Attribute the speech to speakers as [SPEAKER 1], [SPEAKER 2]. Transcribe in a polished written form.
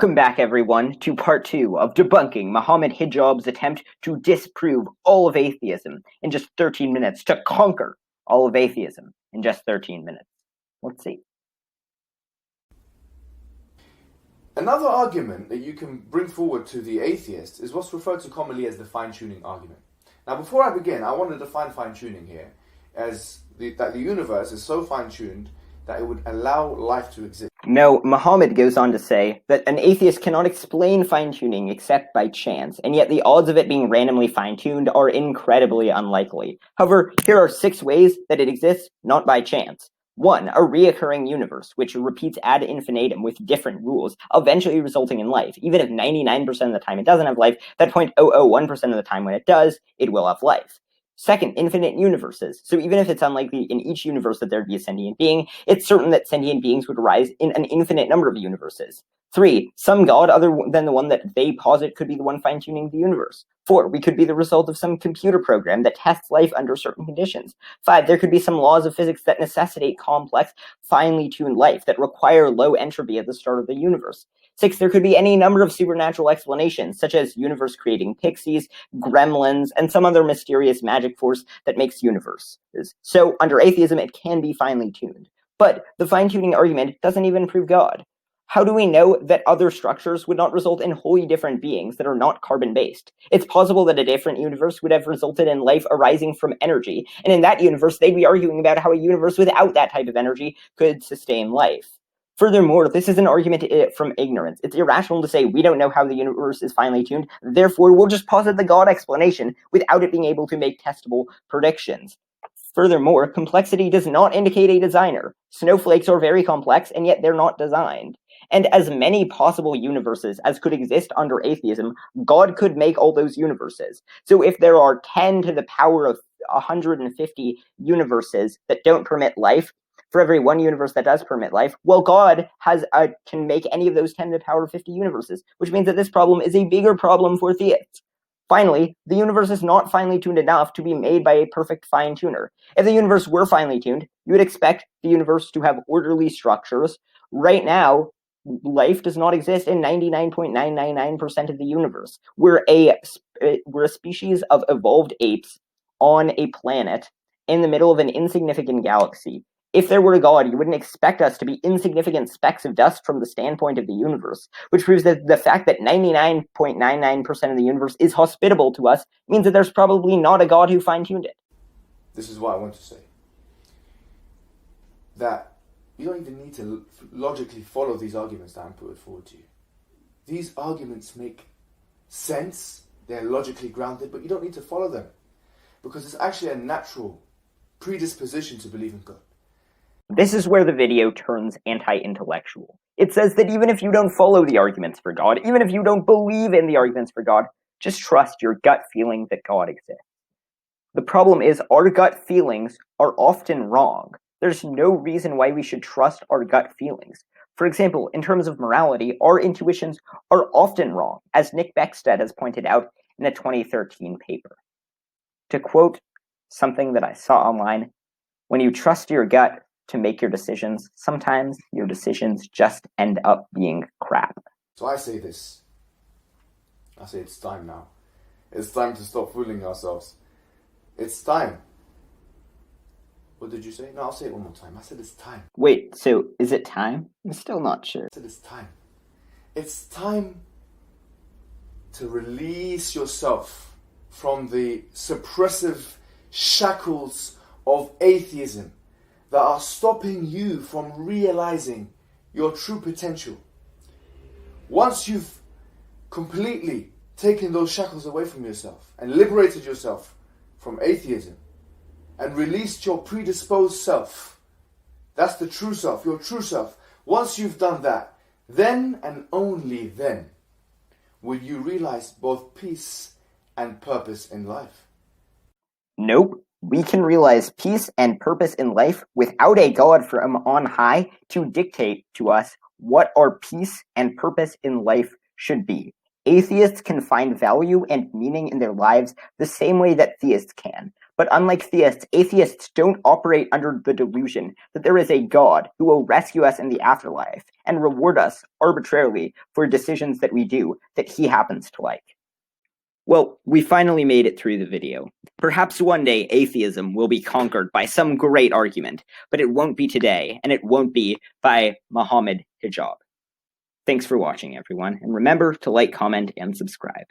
[SPEAKER 1] Welcome back, everyone, to part 2 of debunking Mohammed Hijab's attempt to disprove all of atheism in just 13 minutes, to conquer all of atheism in just 13 minutes. Let's see.
[SPEAKER 2] Another argument that you can bring forward to the atheist is what's referred to commonly as the fine-tuning argument. Now, before I begin, I want to define fine-tuning here as that the universe is so fine-tuned that it would allow life to exist.
[SPEAKER 1] No, Mohammed goes on to say that an atheist cannot explain fine-tuning except by chance, and yet the odds of it being randomly fine-tuned are incredibly unlikely. However, here are 6 ways that it exists not by chance. 1. A reoccurring universe, which repeats ad infinitum with different rules, eventually resulting in life. Even if 99% of the time it doesn't have life, that 0.001% of the time when it does, it will have life. 2nd, infinite universes. So even if it's unlikely in each universe that there'd be a sentient being, it's certain that sentient beings would arise in an infinite number of universes. 3, some god other than the one that they posit could be the one fine-tuning the universe. 4, we could be the result of some computer program that tests life under certain conditions. 5, there could be some laws of physics that necessitate complex, finely tuned life that require low entropy at the start of the universe. 6, there could be any number of supernatural explanations, such as universe-creating pixies, gremlins, and some other mysterious magic force that makes universes. So, under atheism, it can be finely tuned. But the fine-tuning argument doesn't even prove God. How do we know that other structures would not result in wholly different beings that are not carbon-based? It's possible that a different universe would have resulted in life arising from energy, and in that universe, they'd be arguing about how a universe without that type of energy could sustain life. Furthermore, this is an argument from ignorance. It's irrational to say we don't know how the universe is finely tuned, therefore we'll just posit the God explanation without it being able to make testable predictions. Furthermore, complexity does not indicate a designer. Snowflakes are very complex, and yet they're not designed. And as many possible universes as could exist under atheism, God could make all those universes. So if there are 10 to the power of 150 universes that don't permit life, for every one universe that does permit life, well, God can make any of those 10 to the power of 50 universes, which means that this problem is a bigger problem for theists. Finally, the universe is not finely tuned enough to be made by a perfect fine-tuner. If the universe were finely tuned, you would expect the universe to have orderly structures. Right now, life does not exist in 99.999% of the universe. We're a species of evolved apes on a planet in the middle of an insignificant galaxy. If there were a God, you wouldn't expect us to be insignificant specks of dust from the standpoint of the universe, which proves that the fact that 99.99% of the universe is hospitable to us means that there's probably not a God who fine-tuned it.
[SPEAKER 2] This is what I want to say. That you don't even need to logically follow these arguments that I'm putting forward to you. These arguments make sense, they're logically grounded, but you don't need to follow them because it's actually a natural predisposition to believe in God.
[SPEAKER 1] This is where the video turns anti-intellectual. It says that even if you don't follow the arguments for God, even if you don't believe in the arguments for God, just trust your gut feeling that God exists. The problem is our gut feelings are often wrong. There's no reason why we should trust our gut feelings. For example, in terms of morality, our intuitions are often wrong, as Nick Beckstead has pointed out in a 2013 paper. To quote something that I saw online, when you trust your gut to make your decisions, sometimes your decisions just end up being crap.
[SPEAKER 2] So I say this. I say it's time now. It's time to stop fooling ourselves. It's time. What did you say? No, I'll say it one more time. I said it's time.
[SPEAKER 1] Wait, so is it time? I'm still not sure.
[SPEAKER 2] I said it's time. It's time to release yourself from the suppressive shackles of atheism that are stopping you from realizing your true potential. Once you've completely taken those shackles away from yourself and liberated yourself from atheism and released your predisposed self, that's the true self, your true self. Once you've done that, then and only then will you realize both peace and purpose in life.
[SPEAKER 1] Nope. We can realize peace and purpose in life without a God from on high to dictate to us what our peace and purpose in life should be. Atheists can find value and meaning in their lives the same way that theists can, But unlike theists, atheists don't operate under the delusion that there is a God who will rescue us in the afterlife and reward us arbitrarily for decisions that we do that he happens to like. Well, we finally made it through the video. Perhaps one day atheism will be conquered by some great argument, but it won't be today, and it won't be by Mohammed Hijab. Thanks for watching, everyone, and remember to like, comment, and subscribe.